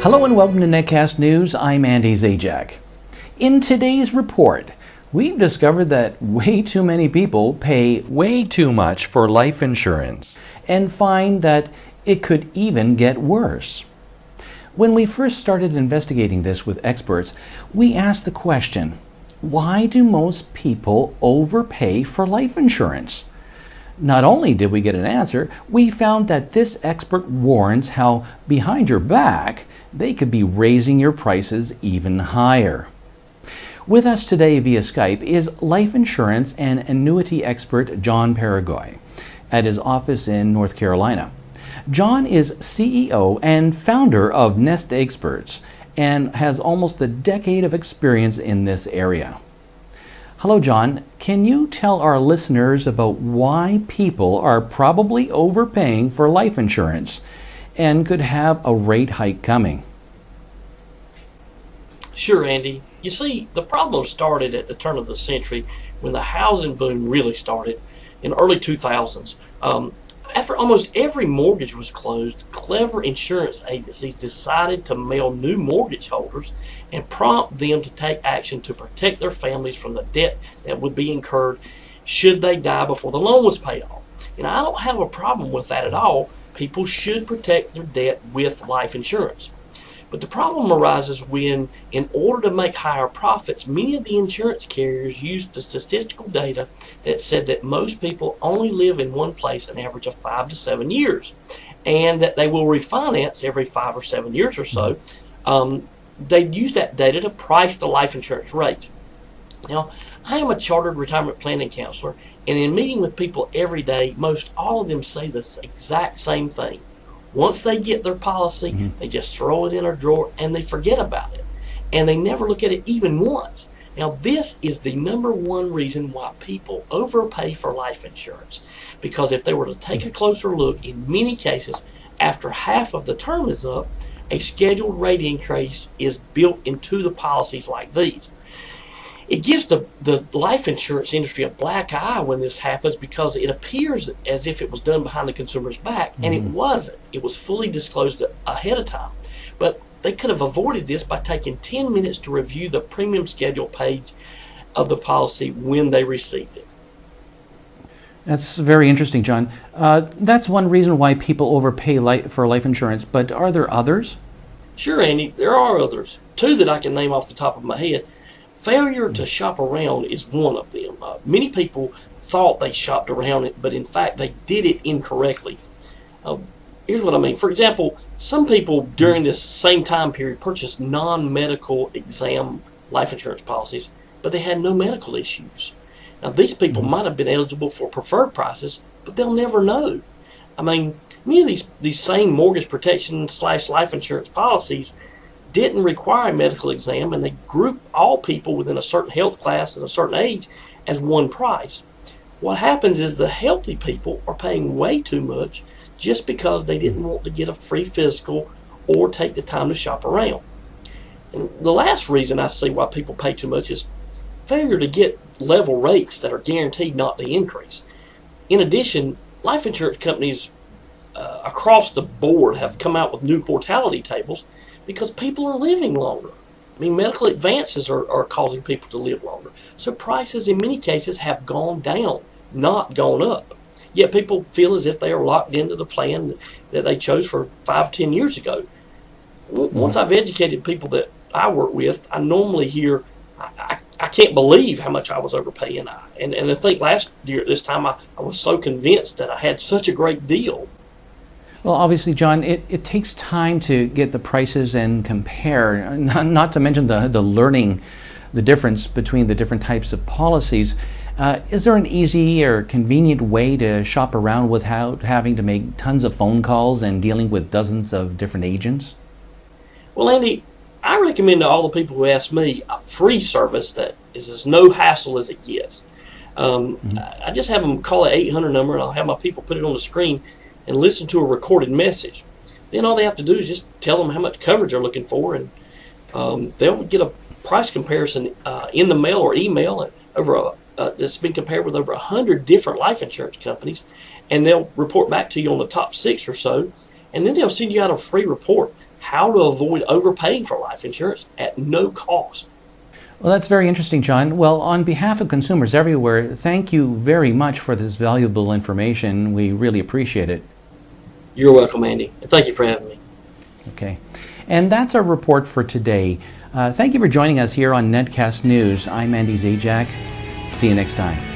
Hello and welcome to Netcast News. I'm Andy Zajac. In today's report, we've discovered that way too many people pay way too much for life insurance and find that it could even get worse. When we first started investigating this with experts, we asked the question, why do most people overpay for life insurance? Not only did we get an answer, we found that this expert warns how behind your back, they could be raising your prices even higher. With us today via Skype is life insurance and annuity expert John Paraguay at his office in North Carolina. John is CEO and founder of Nest Experts and has almost a decade of experience in this area. Hello, John. Can you tell our listeners about why people are probably overpaying for life insurance and could have a rate hike coming? Sure, Andy. You see, the problem started at the turn of the century when the housing boom really started in the early 2000s. After almost every mortgage was closed, clever insurance agencies decided to mail new mortgage holders and prompt them to take action to protect their families from the debt that would be incurred should they die before the loan was paid off. And I don't have a problem with that at all. People should protect their debt with life insurance. But the problem arises when, in order to make higher profits, many of the insurance carriers used the statistical data that said that most people only live in one place an average of 5 to 7 years, and that they will refinance every 5 or 7 years or so. They use that data to price the life insurance rate. Now, I am a chartered retirement planning counselor, and in meeting with people every day, most all of them say the exact same thing. Once they get their policy, they just throw it in a drawer and they forget about it. And they never look at it even once. Now, this is the number one reason why people overpay for life insurance. Because if they were to take a closer look, in many cases, after half of the term is up, a scheduled rate increase is built into the policies like these. It gives the life insurance industry a black eye when this happens because it appears as if it was done behind the consumer's back, and it wasn't. It was fully disclosed ahead of time. But they could have avoided this by taking 10 minutes to review the premium schedule page of the policy when they received it. That's very interesting, John. That's one reason why people overpay for life insurance, but are there others? Sure, Andy, there are others. Two that I can name off the top of my head. Failure to shop around is one of them. Many people thought they shopped around it, but in fact they did it incorrectly. Here's what I mean. For example, some people during this same time period purchased non-medical exam life insurance policies, but they had no medical issues. Now, these people might have been eligible for preferred prices, but they'll never know. I mean, many of these same mortgage protection / life insurance policies didn't require a medical exam, and they group all people within a certain health class and a certain age as one price. What happens is the healthy people are paying way too much just because they didn't want to get a free physical or take the time to shop around. And the last reason I see why people pay too much is failure to get level rates that are guaranteed not to increase. In addition, life insurance companies across the board have come out with new mortality tables because people are living longer. I mean, medical advances are causing people to live longer. So prices in many cases have gone down, not gone up. Yet people feel as if they are locked into the plan that they chose for 5 or 10 years ago. Once I've educated people that I work with, I normally hear, I can't believe how much I was overpaying. And I think last year at this time I was so convinced that I had such a great deal. Well, obviously, John, it takes time to get the prices and compare, not to mention the learning the difference between the different types of policies. Is there an easy or convenient way to shop around without having to make tons of phone calls and dealing with dozens of different agents? Well, Andy, I recommend to all the people who ask me a free service that is as no hassle as it gets. I just have them call an 800 number, and I'll have my people put it on the screen and listen to a recorded message. Then all they have to do is just tell them how much coverage they're looking for, and they'll get a price comparison in the mail or email that's been compared with over 100 different life insurance companies, and they'll report back to you on the top 6 or so, and then they'll send you out a free report how to avoid overpaying for life insurance at no cost. Well, that's very interesting, John. Well, on behalf of consumers everywhere, thank you very much for this valuable information. We really appreciate it. You're welcome, Andy, and thank you for having me. Okay. And that's our report for today. Thank you for joining us here on Netcast News. I'm Andy Zajac. See you next time.